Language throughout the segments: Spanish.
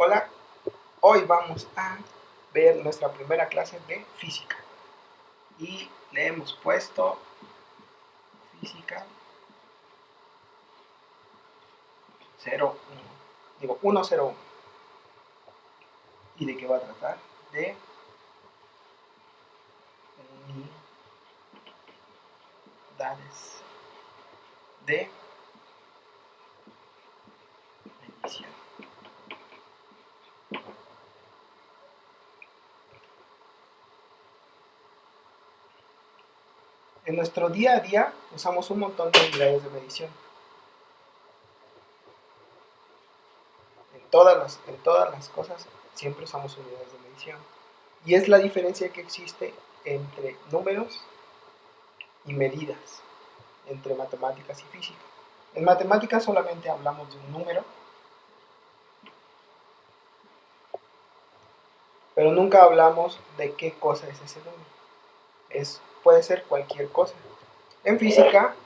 Hola, hoy vamos a ver nuestra primera clase de física y le hemos puesto física 01, 101. ¿Y de qué va a tratar? De unidades de medición. En nuestro día a día usamos un montón de unidades de medición. En todas las cosas siempre usamos unidades de medición. Y es la diferencia que existe entre números y medidas, entre matemáticas y física. En matemáticas solamente hablamos de un número, pero nunca hablamos de qué cosa es ese número. Puede ser cualquier cosa. En física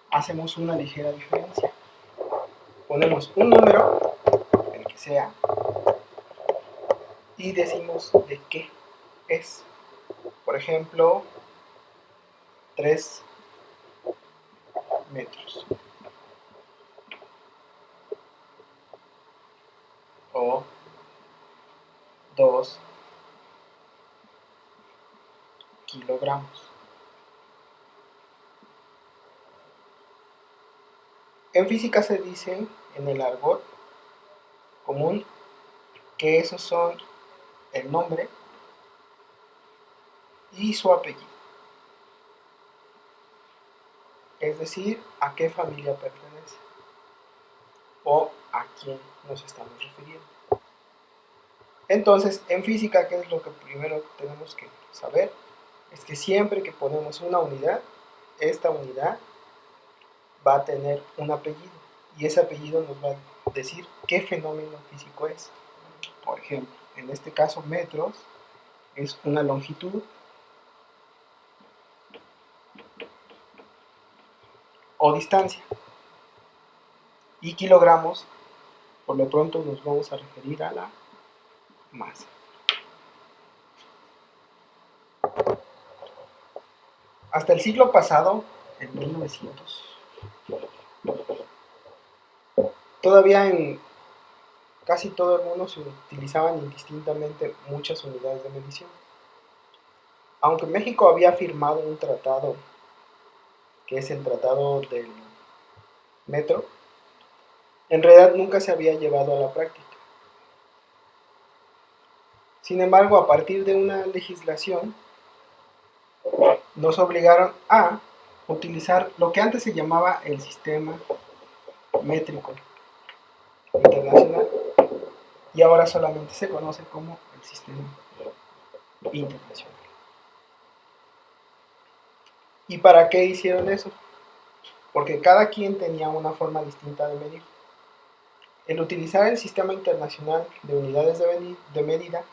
hacemos una ligera diferencia. Ponemos un número, el que sea, y decimos de qué es. Por ejemplo, 3 metros. O 2 kilogramos. En física se dice, en el argot común, que esos son el nombre y su apellido. Es decir, a qué familia pertenece o a quién nos estamos refiriendo. Entonces, en física, ¿qué es lo que primero tenemos que saber? Es que siempre que ponemos una unidad, esta unidad va a tener un apellido y ese apellido nos va a decir qué fenómeno físico es. Por ejemplo, en este caso metros es una longitud o distancia y kilogramos, por lo pronto nos vamos a referir a la masa. Hasta el siglo pasado, en 1900, todavía en casi todo el mundo se utilizaban indistintamente muchas unidades de medición. Aunque México había firmado un tratado, que es el Tratado del Metro, en realidad nunca se había llevado a la práctica. Sin embargo, a partir de una legislación, nos obligaron a utilizar lo que antes se llamaba el sistema métrico internacional y ahora solamente se conoce como el sistema internacional. ¿Y para qué hicieron eso? Porque cada quien tenía una forma distinta de medir. El utilizar el sistema internacional de unidades de medida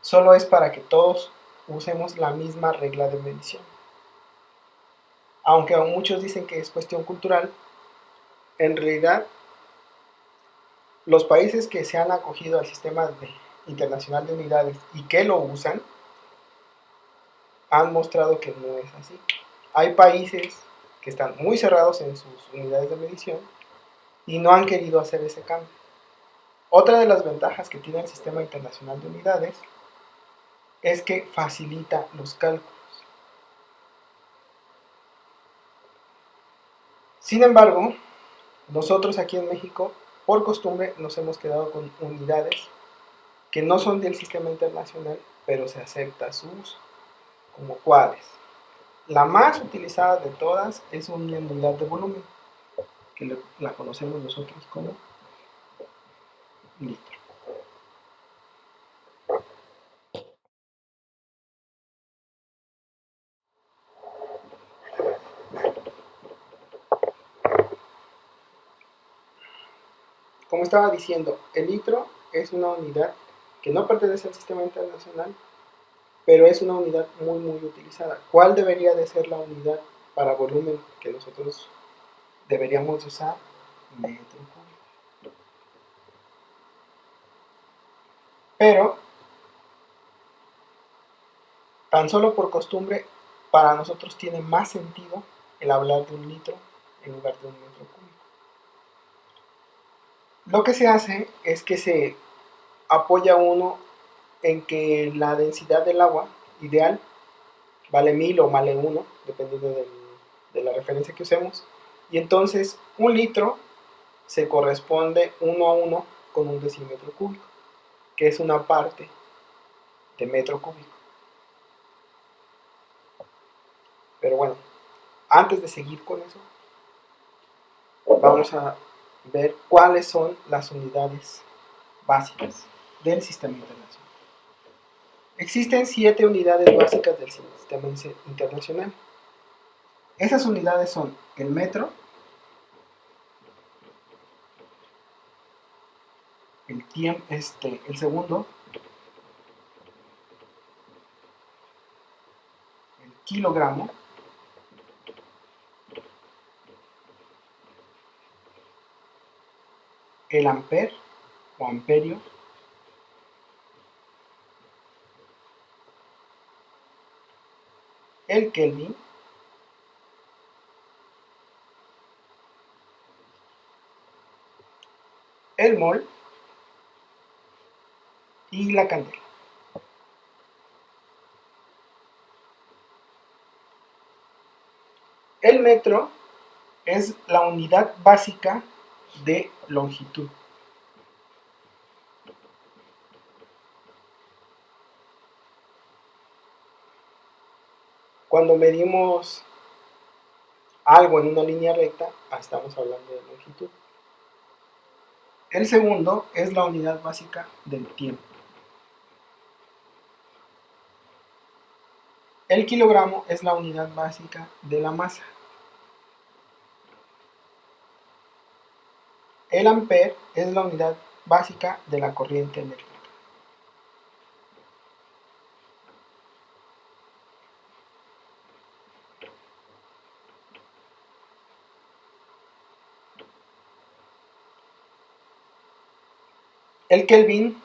solo es para que todos usemos la misma regla de medición. Aunque aún muchos dicen que es cuestión cultural, en realidad los países que se han acogido al sistema internacional de unidades y que lo usan han mostrado que no es así. Hay países que están muy cerrados en sus unidades de medición y no han querido hacer ese cambio. Otra de las ventajas que tiene el sistema internacional de unidades es que facilita los cálculos. Sin embargo, nosotros aquí en México, por costumbre, nos hemos quedado con unidades que no son del sistema internacional, pero se acepta su uso, como cuáles. La más utilizada de todas es una unidad de volumen, que la conocemos nosotros como litro. Como estaba diciendo, el litro es una unidad que no pertenece al sistema internacional, pero es una unidad muy muy utilizada. ¿Cuál debería de ser la unidad para volumen que nosotros deberíamos usar? Metro cúbico. pero tan solo por costumbre, para nosotros tiene más sentido el hablar de un litro en lugar de un metro cúbico. Lo que se hace es que se apoya uno en que la densidad del agua ideal vale 1000 o vale 1, dependiendo de la referencia que usemos, y entonces un litro se corresponde 1 a 1 con un decímetro cúbico, que es una parte de metro cúbico. Pero bueno, antes de seguir con eso, vamos a ver cuáles son las unidades básicas del sistema internacional. Existen 7 unidades básicas del sistema internacional. Esas unidades son el metro, el segundo, el kilogramo, el amper o amperio, el kelvin, el mol y la candela. El metro es la unidad básica de longitud. Cuando medimos algo en una línea recta, estamos hablando de longitud. El segundo es la unidad básica del tiempo. El kilogramo es la unidad básica de la masa. El amper es la unidad básica de la corriente eléctrica. El kelvin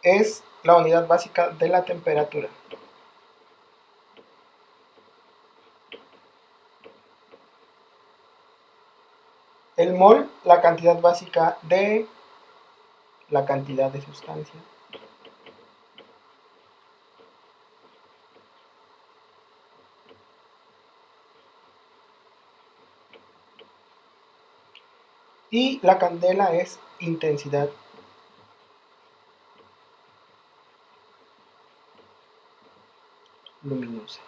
es la unidad básica de la temperatura. El mol, la cantidad básica de la cantidad de sustancia. Y la candela es intensidad luminosa.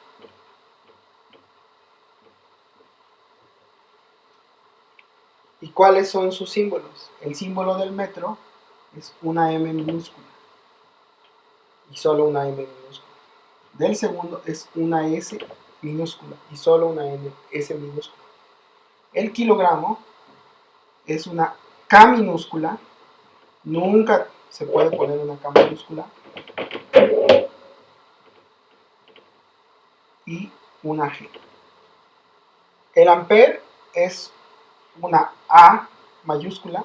¿Y cuáles son sus símbolos? El símbolo del metro es una M minúscula y solo una M minúscula. Del segundo es una S minúscula y solo una S minúscula. El kilogramo es una K minúscula, nunca se puede poner una K minúscula, y una G. El amper es una A mayúscula,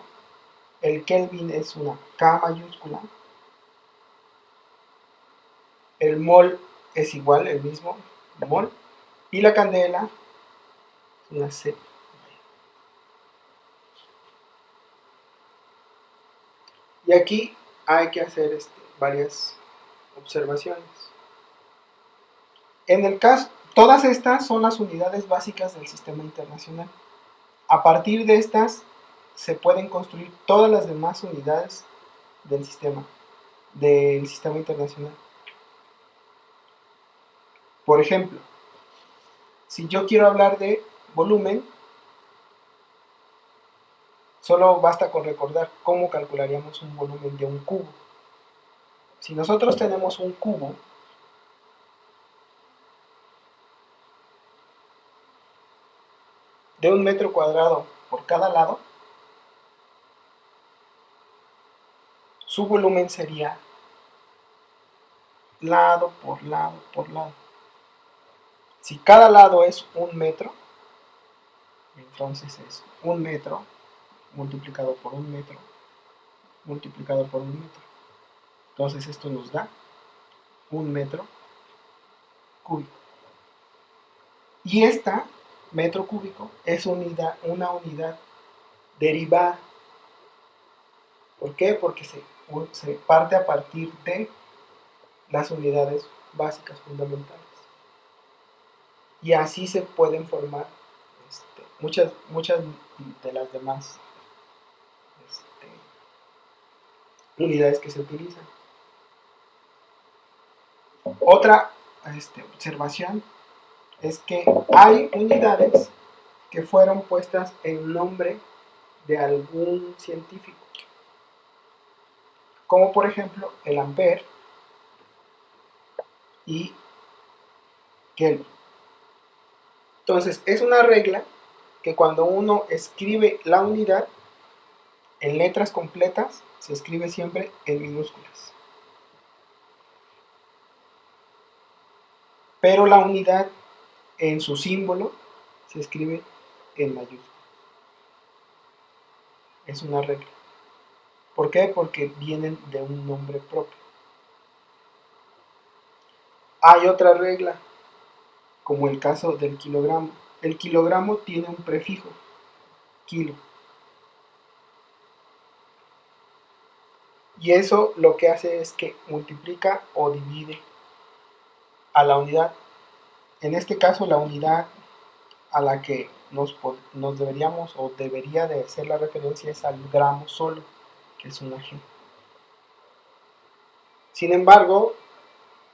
el Kelvin es una K mayúscula, el mol es igual, el mismo mol, y la candela es una C. Y aquí hay que hacer varias observaciones. En el caso, todas estas son las unidades básicas del sistema internacional. A partir de estas se pueden construir todas las demás unidades del sistema internacional. Por ejemplo, si yo quiero hablar de volumen, solo basta con recordar cómo calcularíamos un volumen de un cubo. Si nosotros tenemos un cubo de 1 metro cuadrado por cada lado, su volumen sería lado por lado por lado. Si cada lado es 1 metro, entonces es 1 metro multiplicado por 1 metro multiplicado por 1 metro. Entonces esto nos da un metro cúbico. Y esta metro cúbico es una unidad derivada. ¿Por qué? Porque se parte a partir de las unidades básicas fundamentales. Y así se pueden formar muchas de las demás unidades que se utilizan. Otra observación es que hay unidades que fueron puestas en nombre de algún científico, como por ejemplo el ampere y Kelvin. Entonces es una regla que cuando uno escribe la unidad en letras completas se escribe siempre en minúsculas, pero la unidad en su símbolo se escribe en mayúsculas. Es una regla. ¿Por qué? Porque vienen de un nombre propio. Hay otra regla, como el caso del kilogramo. El kilogramo tiene un prefijo, kilo. Y eso lo que hace es que multiplica o divide a la unidad. En este caso, la unidad a la que nos deberíamos o debería de ser la referencia es al gramo solo, que es una G. Sin embargo,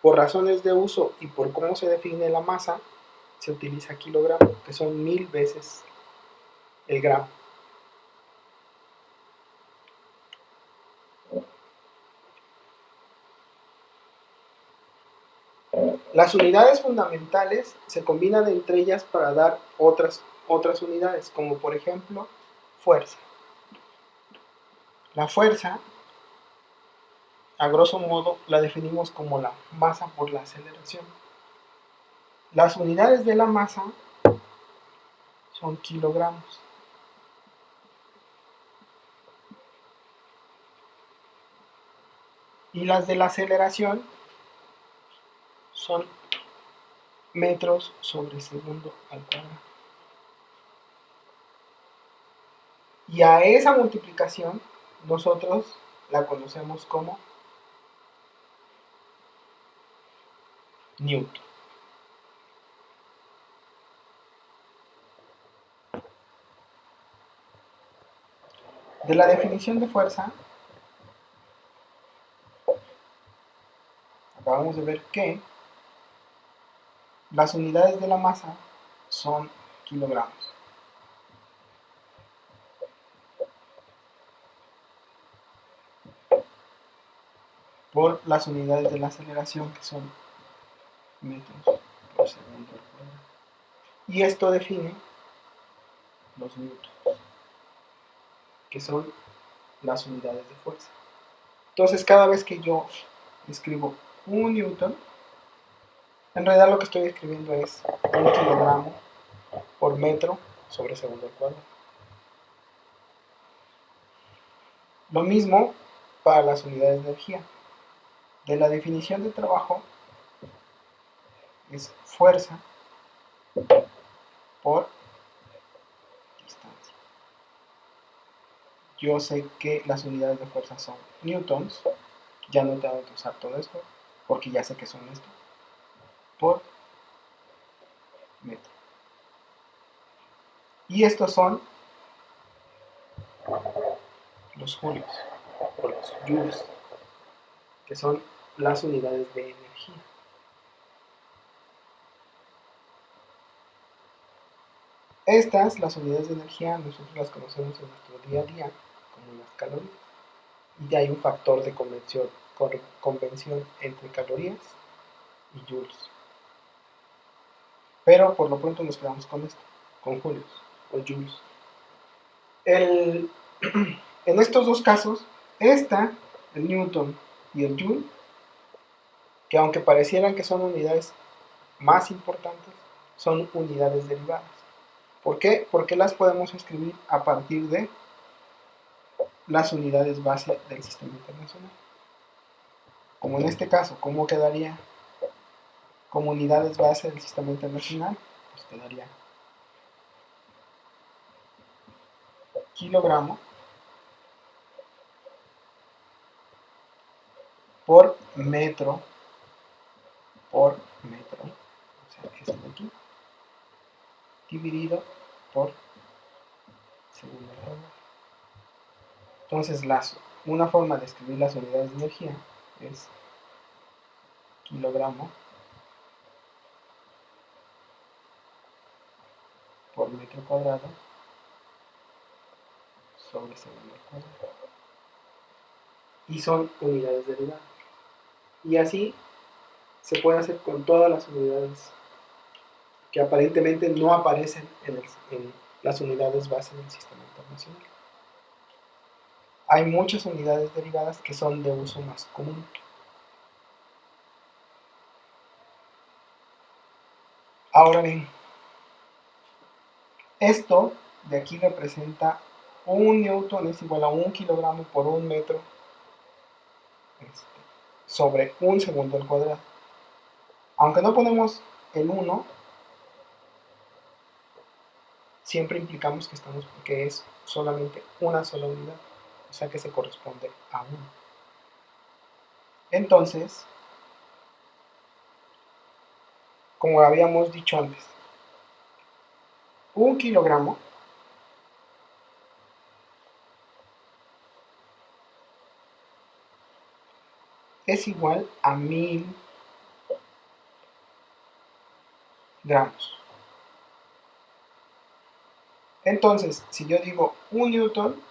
por razones de uso y por cómo se define la masa, se utiliza kilogramo, que son 1000 veces el gramo. Las unidades fundamentales se combinan entre ellas para dar otras unidades, como por ejemplo fuerza. La fuerza, a grosso modo, la definimos como la masa por la aceleración. Las unidades de la masa son kilogramos. Y las de la aceleración son metros sobre segundo al cuadrado. Y a esa multiplicación nosotros la conocemos como Newton. De la definición de fuerza, acabamos de ver que las unidades de la masa son kilogramos. Por las unidades de la aceleración, que son metros por segundo al cuadrado. Y esto define los newtons, que son las unidades de fuerza. Entonces, cada vez que yo escribo un newton, en realidad lo que estoy escribiendo es un kilogramo por metro sobre segundo al cuadrado. Lo mismo para las unidades de energía. De la definición de trabajo es fuerza por distancia. Yo sé que las unidades de fuerza son newtons, ya no tengo que usar todo esto, porque ya sé que son esto, por metro. Y estos son los julios, o los joules, que son las unidades de energía. Estas, las unidades de energía, nosotros las conocemos en nuestro día a día como las calorías. Y ya hay un factor de convención entre calorías y joules. Pero por lo pronto nos quedamos con esto, con julios o joules. En estos dos casos, el newton y el joule, que aunque parecieran que son unidades más importantes, son unidades derivadas. ¿Por qué? Porque las podemos escribir a partir de las unidades base del sistema internacional. Como en este caso, ¿cómo quedaría? Como unidades base del sistema internacional, pues quedaría kilogramo por metro por metro, o sea, esto de aquí, dividido por segundo al cuadrado. Entonces, una forma de escribir las unidades de energía es kilogramo por metro cuadrado sobre segundo al cuadrado. Y son unidades derivadas. Y así se puede hacer con todas las unidades que aparentemente no aparecen en las unidades base del sistema internacional. Hay muchas unidades derivadas que son de uso más común. Ahora bien, esto de aquí representa un newton es igual a 1 kilogramo por 1 metro sobre un segundo al cuadrado. Aunque no ponemos el 1, siempre implicamos que es solamente una sola unidad, o sea que se corresponde a 1. Entonces, como habíamos dicho antes, 1 kilogramo es igual a 1000 gramos. Entonces, si yo digo 1 newton,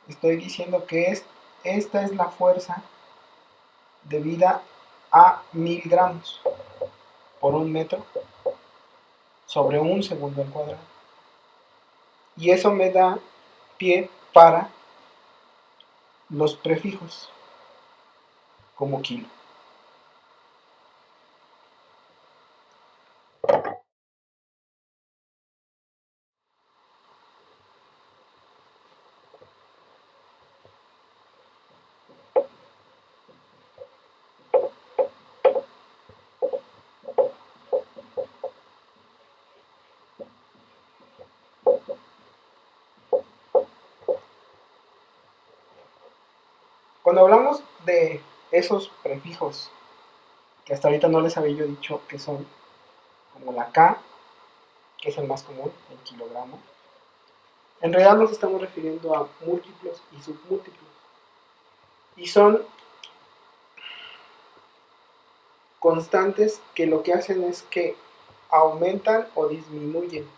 estoy diciendo que esta es la fuerza debida a 1000 gramos por 1 metro sobre un segundo al cuadrado. Y eso me da pie para los prefijos como kilo. Cuando hablamos de esos prefijos, que hasta ahorita no les había yo dicho que son, como la K, que es el más común, el kilogramo, en realidad nos estamos refiriendo a múltiplos y submúltiplos. Y son constantes que lo que hacen es que aumentan o disminuyen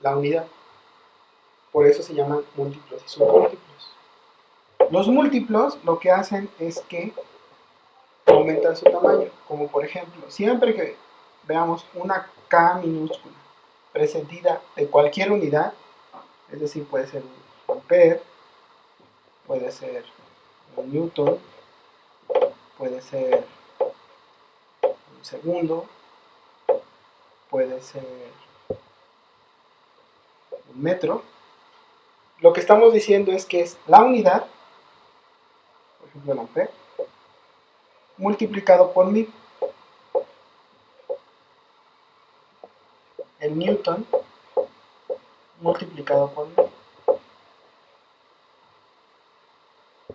la unidad. Por eso se llaman múltiplos y submúltiplos. Los múltiplos lo que hacen es que aumentan su tamaño, como por ejemplo, siempre que veamos una K minúscula precedida de cualquier unidad, es decir, puede ser un ampere, puede ser un newton, puede ser un segundo, puede ser un metro, lo que estamos diciendo es que es la unidad, por ejemplo el ampere, multiplicado por 1000. El newton multiplicado por 1000.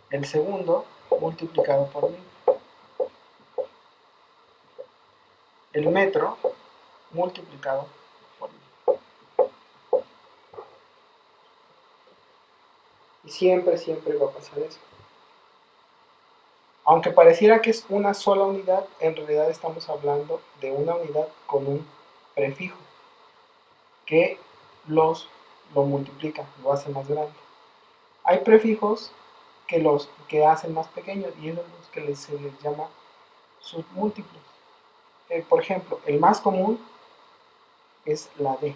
El segundo multiplicado por 1000. El metro multiplicado por 1000. Y siempre, siempre va a pasar eso. Aunque pareciera que es una sola unidad, en realidad estamos hablando de una unidad con un prefijo que lo multiplica, lo hace más grande. Hay prefijos que hacen más pequeños y esos los que se les llama submúltiplos. Por ejemplo, el más común es la D,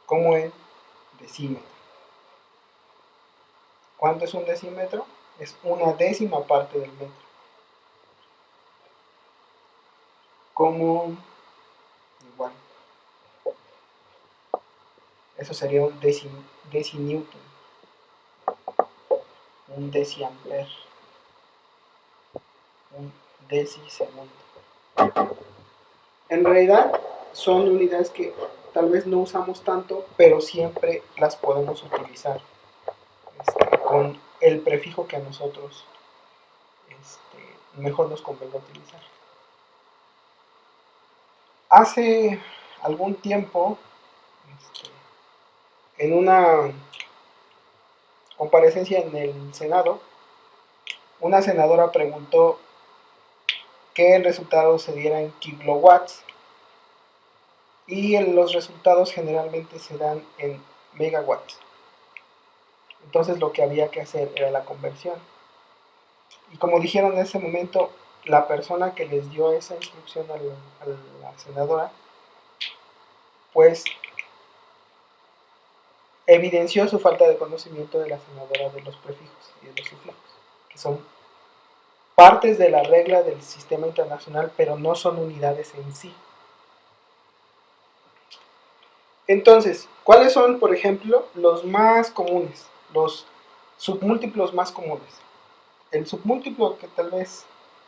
como en decímetro. ¿Cuánto es un decímetro? Es una décima parte del metro. Como igual, eso sería un decinewton. un deciamper, un decisegundo. En realidad son unidades que tal vez no usamos tanto, pero siempre las podemos utilizar con el prefijo que a nosotros mejor nos convenga utilizar. Hace algún tiempo, en una comparecencia en el Senado, una senadora preguntó que el resultado se diera en kilowatts y los resultados generalmente se dan en megawatts. Entonces lo que había que hacer era la conversión. Y como dijeron en ese momento, la persona que les dio esa instrucción a la senadora, pues evidenció su falta de conocimiento de la senadora de los prefijos y de los sufijos, que son partes de la regla del sistema internacional, pero no son unidades en sí. Entonces, ¿cuáles son, por ejemplo, los más comunes, los submúltiplos más comunes? El submúltiplo que tal vez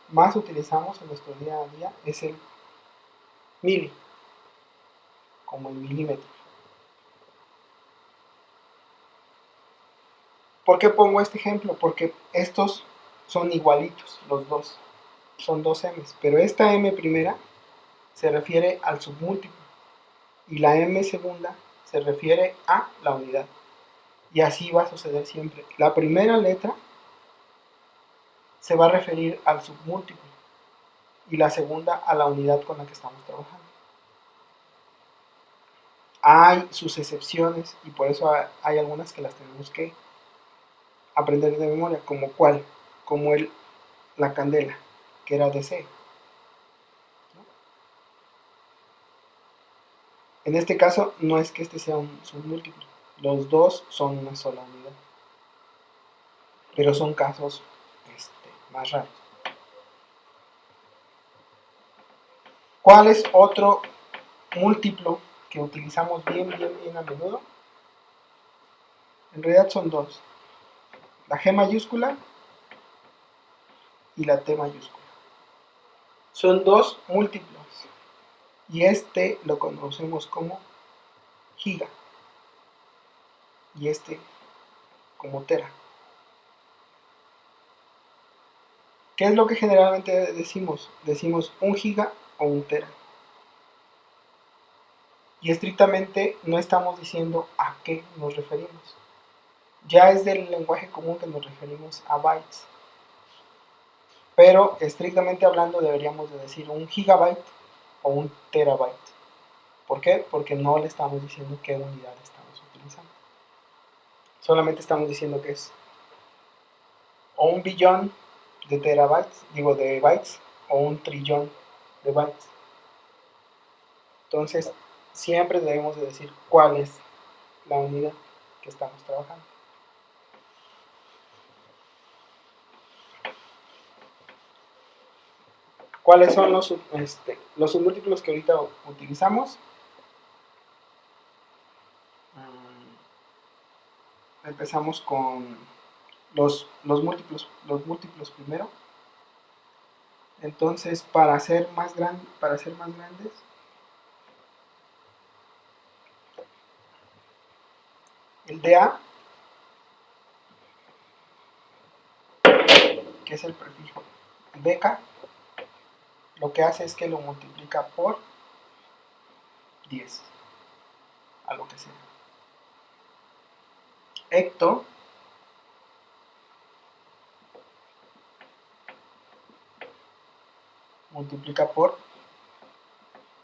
más utilizamos en nuestro día a día es el mili, como el milímetro. ¿Por qué pongo este ejemplo? Porque estos son igualitos, los dos, son dos m's, pero esta m primera se refiere al submúltiplo y la m segunda se refiere a la unidad. Y así va a suceder siempre. La primera letra se va a referir al submúltiplo y la segunda a la unidad con la que estamos trabajando. Hay sus excepciones y por eso hay algunas que las tenemos que aprender de memoria, como cuál, como la candela, que era DC. En este caso no es que este sea un submúltiplo, los dos son una sola unidad, pero son casos más raros. ¿Cuál es otro múltiplo que utilizamos bien a menudo? En realidad son dos, la G mayúscula y la T mayúscula. Son dos múltiplos y lo conocemos como giga y como tera. ¿Qué es lo que generalmente decimos? Decimos un giga o un tera. Y estrictamente no estamos diciendo a qué nos referimos. Ya es del lenguaje común que nos referimos a bytes. Pero estrictamente hablando deberíamos de decir un gigabyte o un terabyte. ¿Por qué? Porque no le estamos diciendo qué unidad estamos utilizando. Solamente estamos diciendo que es o un billón de terabytes, de bytes, o un trillón de bytes. Entonces, siempre debemos de decir cuál es la unidad que estamos trabajando. ¿Cuáles son los submúltiplos que ahorita utilizamos? Empezamos con los múltiplos primero. Entonces, para ser más grandes, el DA, que es el prefijo deca, lo que hace es que lo multiplica por 10, a lo que sea. Hecto multiplica por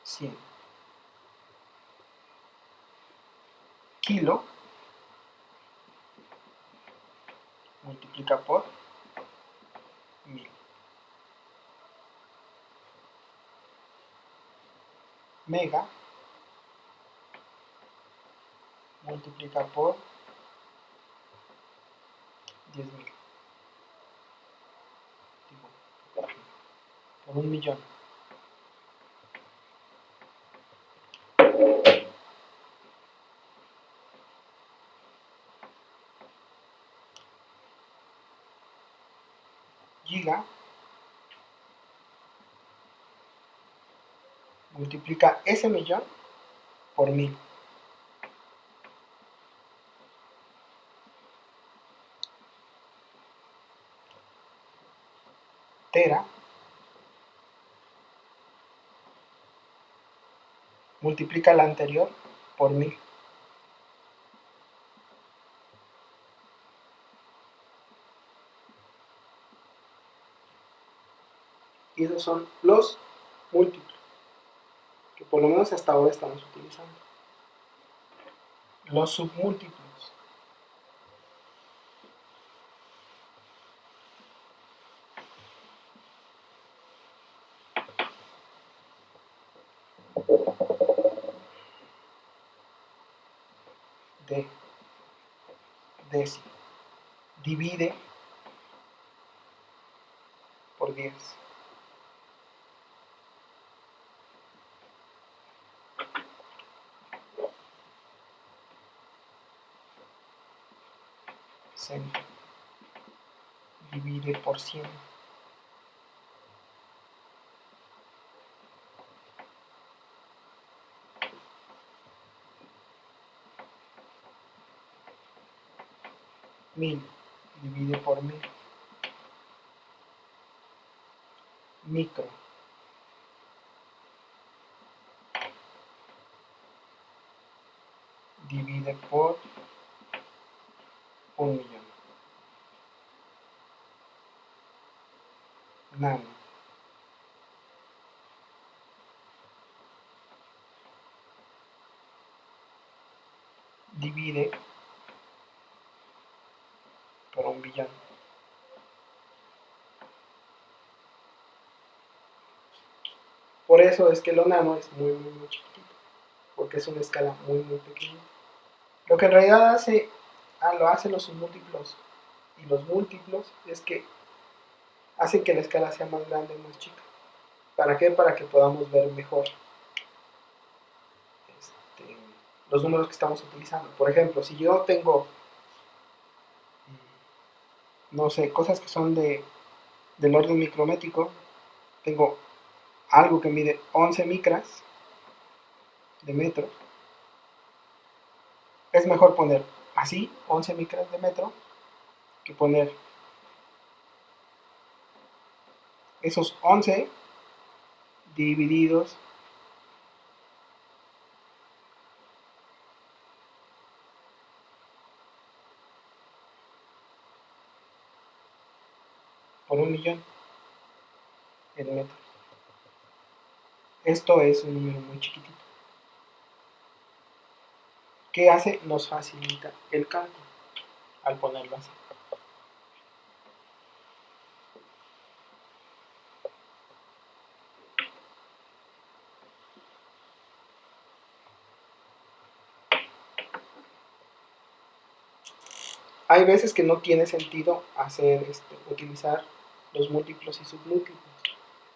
100. Kilo multiplica por 1000. Mega multiplica por 10.000. Por 1.000.000. giga multiplica ese millón por 1000. Tera multiplica la anterior por 1000. Y esos son los múltiplos que por lo menos hasta ahora estamos utilizando. Los submúltiplos. De deci divide por 10. Cent divide por 100. Mil divide por 1000. Micro divide por 1.000.000. Nano divide por 1.000.000.000. Por eso es que lo nano es muy chiquitito, porque es una escala muy pequeña. Lo que en realidad lo hacen los submúltiplos y los múltiplos es que hacen que la escala sea más grande o más chica. ¿Para qué? Para que podamos ver mejor los números que estamos utilizando. Por ejemplo, si yo tengo, no sé, cosas que son del orden micrométrico, tengo algo que mide 11 micras de metro, es mejor poner así 11 micras de metro que poner esos 11 divididos por 1.000.000 en metros. Esto es un número muy chiquitito. ¿Qué hace? Nos facilita el cálculo al ponerlo así. Hay veces que no tiene sentido utilizar los múltiplos y submúltiplos.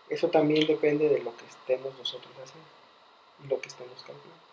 Eso también depende de lo que estemos nosotros haciendo y lo que estemos calculando.